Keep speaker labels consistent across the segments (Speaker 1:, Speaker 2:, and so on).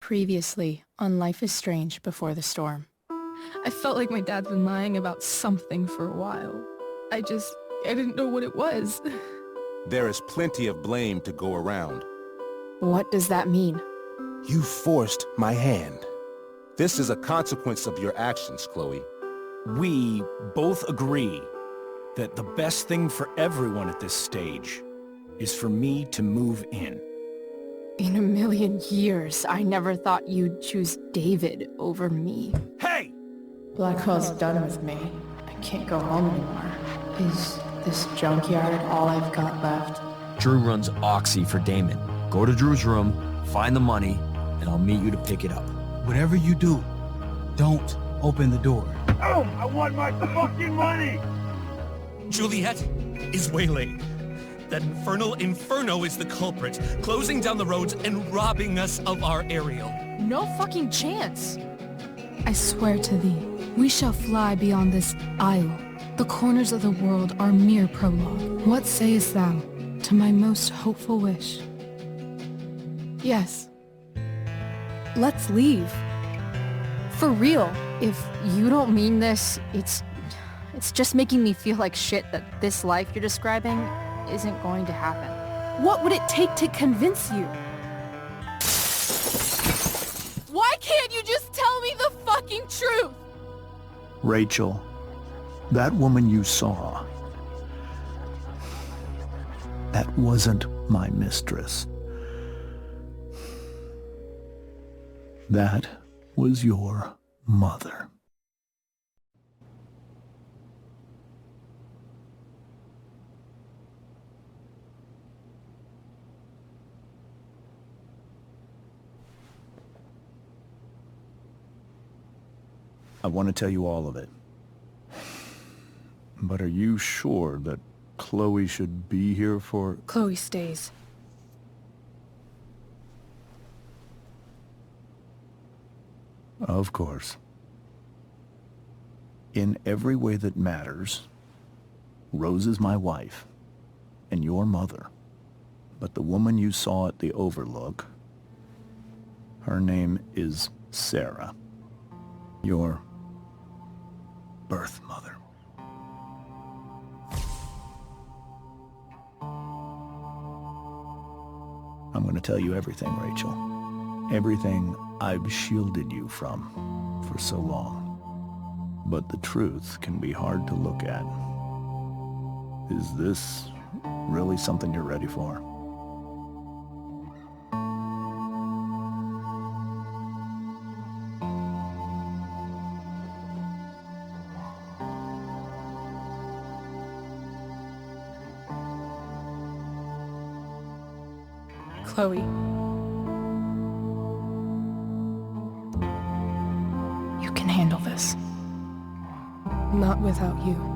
Speaker 1: Previously on Life is Strange Before the Storm.
Speaker 2: I felt like my dad's been lying about something for a while. I didn't know what it was.
Speaker 3: There is plenty of blame to go around.
Speaker 1: What does that mean?
Speaker 3: You forced my hand. This is a consequence of your actions, Chloe.
Speaker 4: We both agree that the best thing for everyone at this stage is for me to move in.
Speaker 1: In a million years, I never thought you'd choose David over me.
Speaker 4: Hey!
Speaker 1: Blackwell's done with me. I can't go home anymore. Is this junkyard all I've got left?
Speaker 5: Drew runs Oxy for Damon. Go to Drew's room, find the money, and I'll meet you to pick it up.
Speaker 6: Whatever you do, don't open the door.
Speaker 7: Oh, I want my fucking money!
Speaker 8: Juliet is waylaid. That infernal Inferno is the culprit, closing down the roads and robbing us of our aerial.
Speaker 2: No fucking chance.
Speaker 9: I swear to thee, we shall fly beyond this isle. The corners of the world are mere prologue. What sayest thou to my most hopeful wish?
Speaker 1: Yes. Let's leave. For real. If you don't mean this, it's just making me feel like shit that this life you're describing isn't going to happen. What would it take to convince you?
Speaker 2: Why can't you just tell me the fucking truth?
Speaker 6: Rachel, that woman you saw, that wasn't my mistress. That was your mother. I want to tell you all of it. But are you sure that Chloe should be here for...
Speaker 9: Chloe stays.
Speaker 6: Of course. In every way that matters, Rose is my wife, and your mother. But the woman you saw at the Overlook, her name is Sarah, your birth mother. I'm going to tell you everything, Rachel. Everything I've shielded you from for so long. But the truth can be hard to look at. Is this really something you're ready for?
Speaker 1: Chloe. You can handle this. Not without you.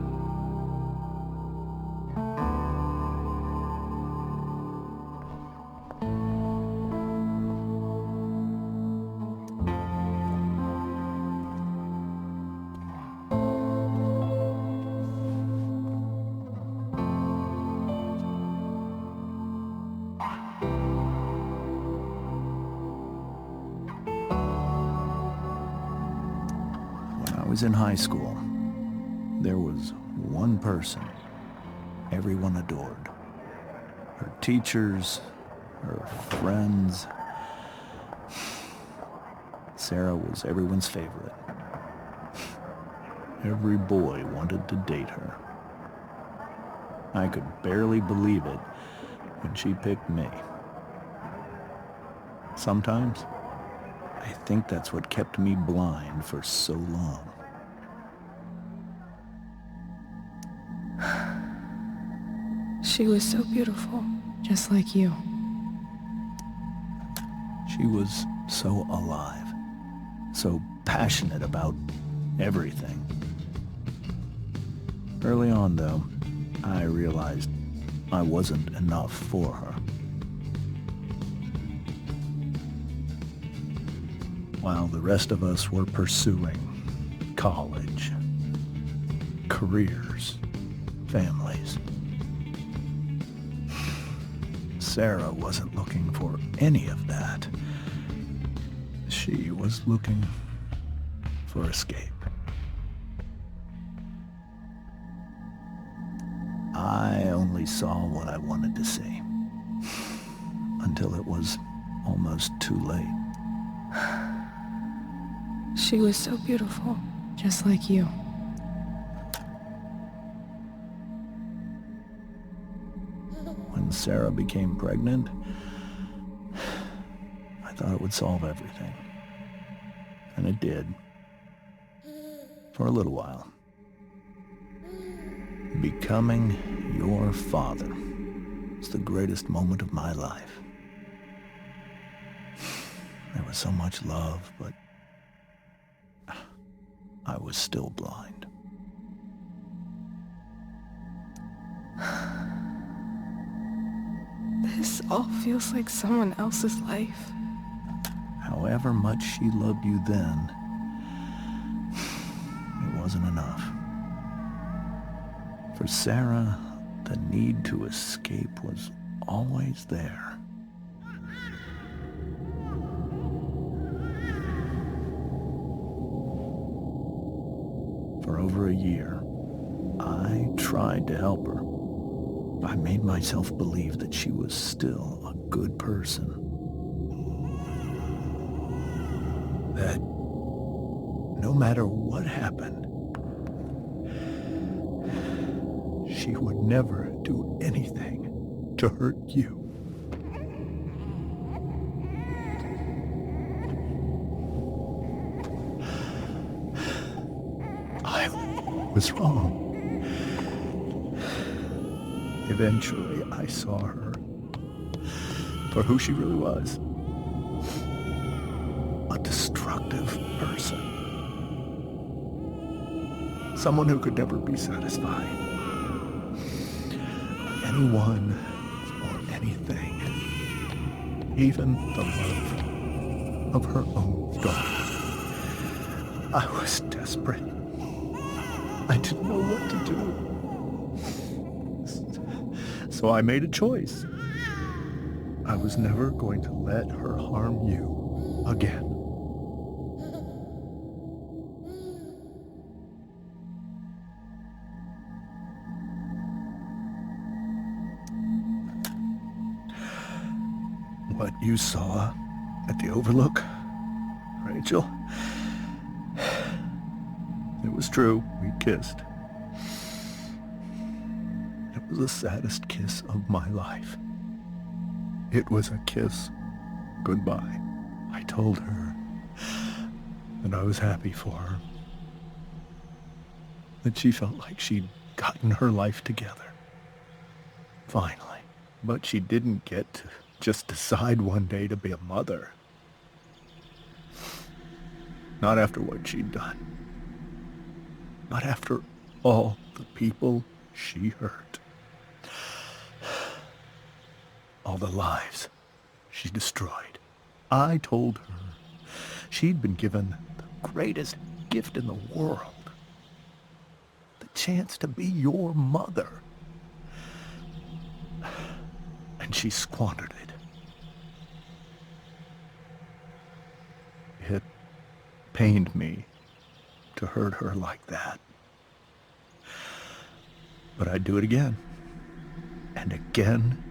Speaker 6: When I was in high school, there was one person everyone adored. Her teachers, her friends. Sarah was everyone's favorite. Every boy wanted to date her. I could barely believe it when she picked me. Sometimes, I think that's what kept me blind for so long.
Speaker 1: She was so beautiful, just like you.
Speaker 6: She was so alive, so passionate about everything. Early on, though, I realized I wasn't enough for her. While the rest of us were pursuing college, careers, families, Sarah wasn't looking for any of that. She was looking for escape. I only saw what I wanted to see, until it was almost too late.
Speaker 9: She was so beautiful, just like you.
Speaker 6: When Sarah became pregnant, I thought it would solve everything. And it did. For a little while. Becoming your father was the greatest moment of my life. There was so much love, but I was still blind.
Speaker 2: This all feels like someone else's life.
Speaker 6: However much she loved you then, it wasn't enough. For Sarah, the need to escape was always there. For over a year, I tried to help her. I made myself believe that she was still a good person. That no matter what happened, she would never do anything to hurt you. I was wrong. Eventually, I saw her for who she really was. A destructive person. Someone who could never be satisfied. Anyone or anything. Even the love of her own daughter. I was desperate. I didn't know what to do. So I made a choice. I was never going to let her harm you again. What you saw at the Overlook, Rachel, it was true. We kissed. It was the saddest kiss of my life. It was a kiss goodbye. I told her that I was happy for her. That she felt like she'd gotten her life together. Finally. But she didn't get to just decide one day to be a mother. Not after what she'd done. Not after all the people she hurt. All the lives she destroyed. I told her she'd been given the greatest gift in the world. The chance to be your mother. And she squandered it. It pained me to hurt her like that. But I'd do it again. And again.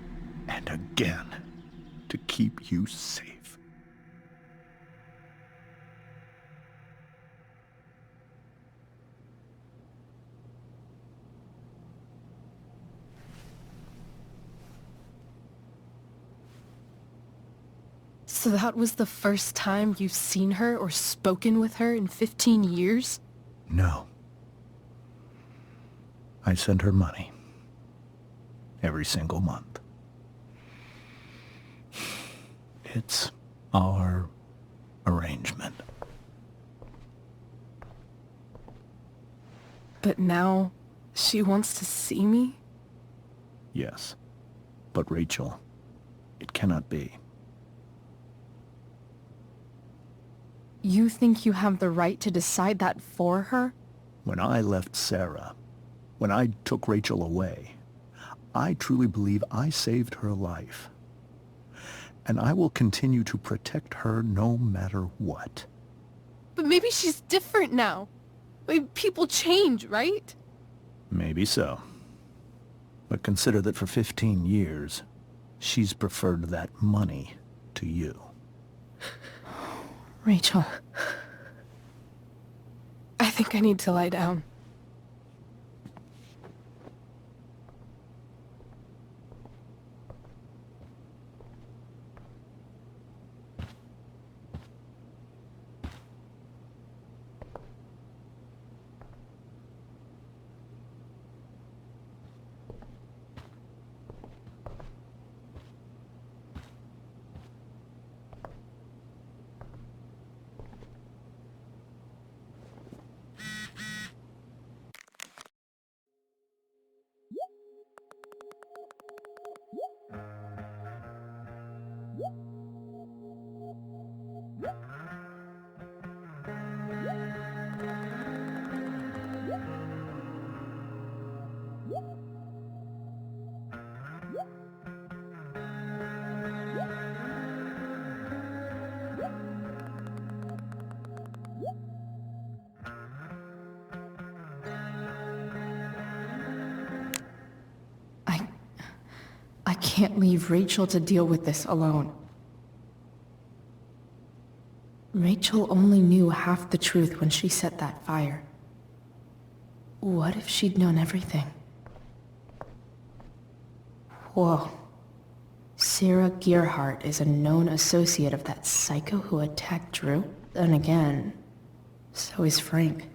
Speaker 6: And again. To keep you safe.
Speaker 9: So that was the first time you've seen her or spoken with her in 15 years?
Speaker 6: No. I sent her money. Every single month. It's our arrangement.
Speaker 9: But now she wants to see me?
Speaker 6: Yes. But Rachel, it cannot be.
Speaker 9: You think you have the right to decide that for her?
Speaker 6: When I left Sarah, when I took Rachel away, I truly believe I saved her life. and I will continue to protect her no matter what.
Speaker 2: But maybe she's different now. Like, people change, right?
Speaker 6: Maybe so. But consider that for 15 years, she's preferred that money to you.
Speaker 2: Rachel. I think I need to lie down.
Speaker 1: I can't leave Rachel to deal with this alone. Rachel only knew half the truth when she set that fire. What if she'd known everything? Whoa. Sarah Gearhart is a known associate of that psycho who attacked Drew? Then again, so is Frank.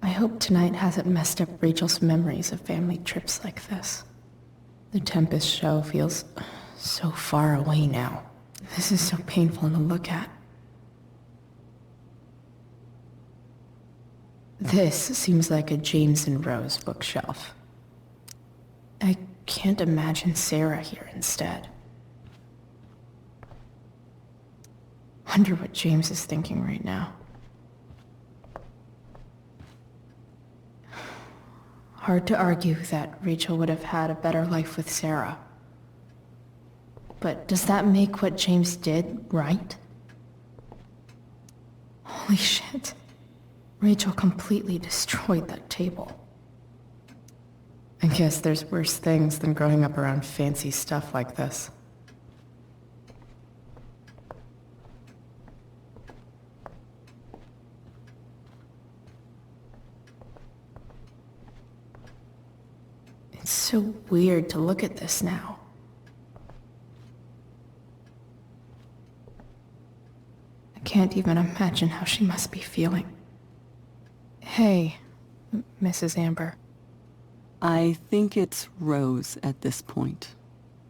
Speaker 1: I hope tonight hasn't messed up Rachel's memories of family trips like this. The Tempest show feels so far away now. This is so painful to look at. This seems like a James and Rose bookshelf. I can't imagine Sarah here instead. Wonder what James is thinking right now. Hard to argue that Rachel would have had a better life with Sarah. But does that make what James did right? Holy shit. Rachel completely destroyed that table. I guess there's worse things than growing up around fancy stuff like this. It's so weird to look at this now. I can't even imagine how she must be feeling. Hey, Mrs. Amber.
Speaker 10: I think it's Rose at this point,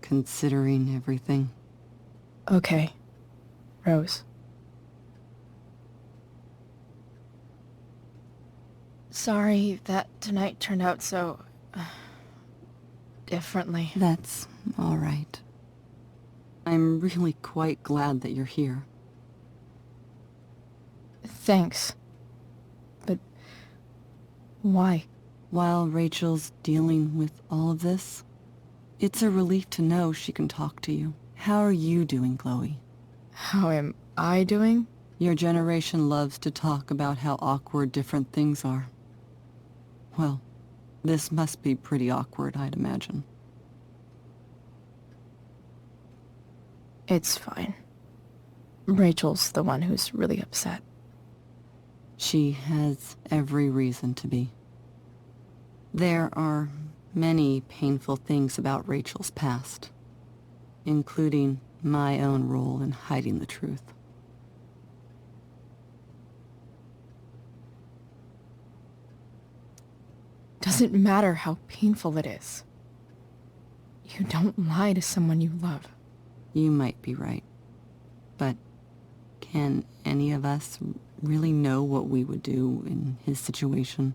Speaker 10: considering everything.
Speaker 1: Okay, Rose. Sorry that tonight turned out so... differently.
Speaker 10: That's all right. I'm really quite glad that you're here.
Speaker 1: Thanks. But... why?
Speaker 10: While Rachel's dealing with all of this, it's a relief to know she can talk to you. How are you doing, Chloe?
Speaker 1: How am I doing?
Speaker 10: Your generation loves to talk about how awkward different things are. Well, this must be pretty awkward, I'd imagine.
Speaker 1: It's fine. Rachel's the one who's really upset.
Speaker 10: She has every reason to be. There are many painful things about Rachel's past, including my own role in hiding the truth.
Speaker 1: Doesn't matter how painful it is. You don't lie to someone you love.
Speaker 10: You might be right, but can any of us really know what we would do in his situation?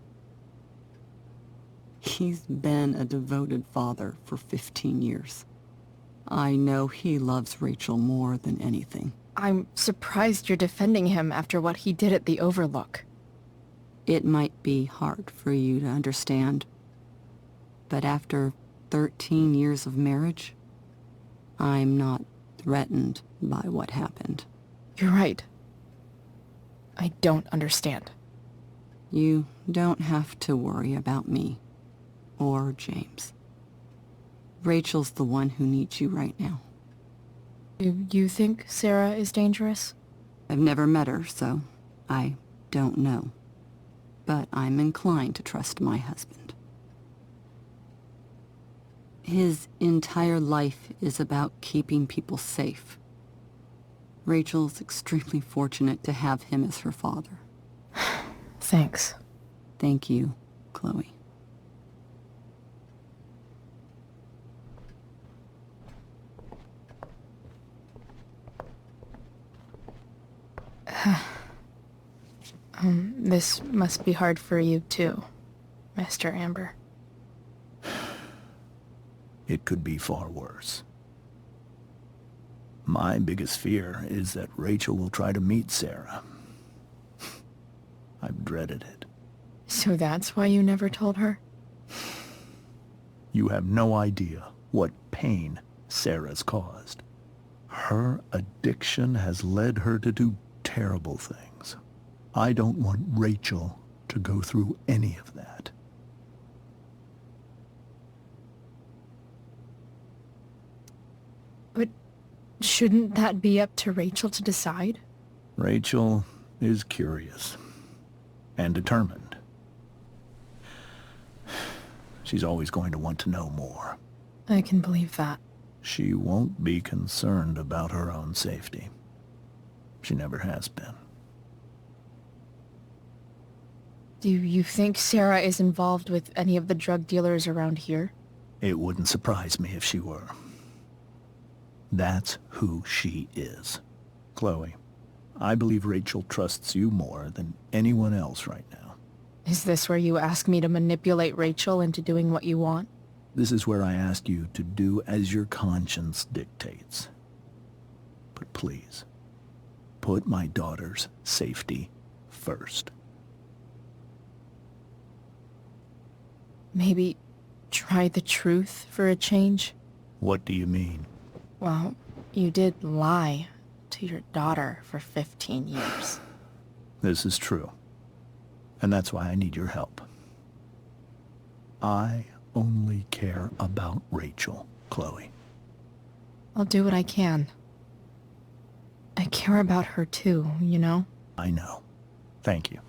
Speaker 10: He's been a devoted father for 15 years. I know he loves Rachel more than anything.
Speaker 1: I'm surprised you're defending him after what he did at the Overlook.
Speaker 10: It might be hard for you to understand, but after 13 years of marriage, I'm not threatened by what happened.
Speaker 1: You're right. I don't understand.
Speaker 10: You don't have to worry about me. Or James. Rachel's the one who needs you right now.
Speaker 1: Do you think Sarah is dangerous?
Speaker 10: I've never met her, so I don't know. But I'm inclined to trust my husband. His entire life is about keeping people safe. Rachel's extremely fortunate to have him as her father.
Speaker 1: Thanks.
Speaker 10: Thank you, Chloe.
Speaker 1: This must be hard for you too, Mr. Amber.
Speaker 6: It could be far worse. My biggest fear is that Rachel will try to meet Sarah. I've dreaded it.
Speaker 1: So that's why you never told her?
Speaker 6: You have no idea what pain Sarah's caused. Her addiction has led her to do terrible things. I don't want Rachel to go through any of that.
Speaker 1: But shouldn't that be up to Rachel to decide?
Speaker 6: Rachel is curious and determined. She's always going to want to know more.
Speaker 1: I can believe that.
Speaker 6: She won't be concerned about her own safety. She never has been.
Speaker 1: Do you think Sarah is involved with any of the drug dealers around here?
Speaker 6: It wouldn't surprise me if she were. That's who she is. Chloe, I believe Rachel trusts you more than anyone else right now.
Speaker 1: Is this where you ask me to manipulate Rachel into doing what you want?
Speaker 6: This is where I ask you to do as your conscience dictates. But please, put my daughter's safety first.
Speaker 1: Maybe try the truth for a change?
Speaker 6: What do you mean?
Speaker 1: Well, you did lie to your daughter for 15 years.
Speaker 6: This is true. And that's why I need your help. I only care about Rachel, Chloe.
Speaker 1: I'll do what I can. I care about her too, you know?
Speaker 6: I know. Thank you.